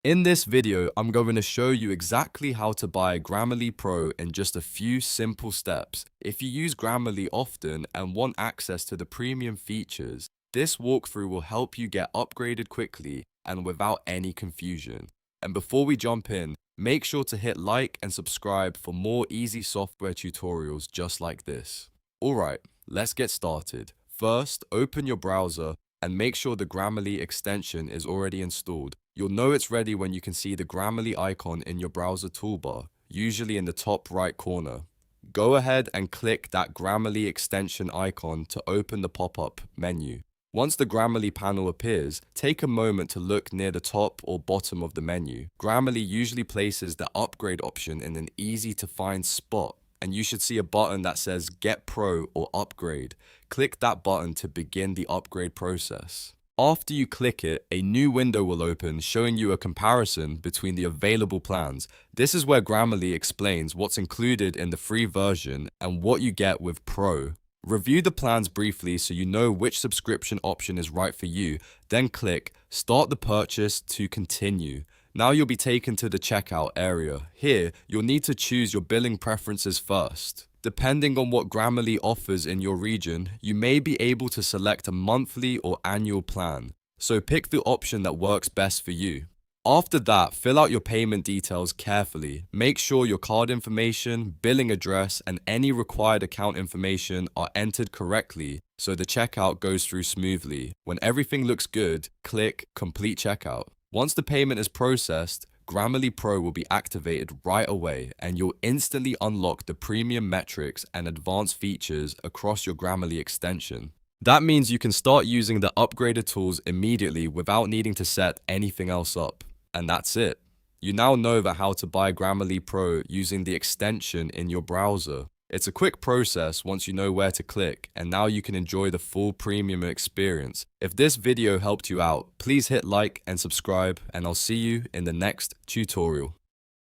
In this video, I'm going to show you exactly how to buy Grammarly Pro in just a few simple steps. If you use Grammarly often and want access to the premium features, this walkthrough will help you get upgraded quickly and without any confusion. And before we jump in, make sure to hit like and subscribe for more easy software tutorials just like this. Alright, let's get started. First, open your browser and make sure the Grammarly extension is already installed. You'll know it's ready when you can see the Grammarly icon in your browser toolbar, usually in the top right corner. Go ahead and click that Grammarly extension icon to open the pop-up menu. Once the Grammarly panel appears, take a moment to look near the top or bottom of the menu. Grammarly usually places the upgrade option in an easy-to-find spot, and you should see a button that says Get Pro or Upgrade. Click that button to begin the upgrade process. After you click it, a new window will open showing you a comparison between the available plans. This is where Grammarly explains what's included in the free version and what you get with Pro. Review the plans briefly so you know which subscription option is right for you, then click Start the purchase to continue. Now you'll be taken to the checkout area. Here, you'll need to choose your billing preferences first. Depending on what Grammarly offers in your region, you may be able to select a monthly or annual plan, so pick the option that works best for you. After that, fill out your payment details carefully. Make sure your card information, billing address, and any required account information are entered correctly so the checkout goes through smoothly. When everything looks good, click Complete Checkout. Once the payment is processed, Grammarly Pro will be activated right away and you'll instantly unlock the premium metrics and advanced features across your Grammarly extension. That means you can start using the upgraded tools immediately without needing to set anything else up. And that's it. You now know that how to buy Grammarly Pro using the extension in your browser. It's a quick process once you know where to click, and now you can enjoy the full premium experience. If this video helped you out, please hit like and subscribe, and I'll see you in the next tutorial.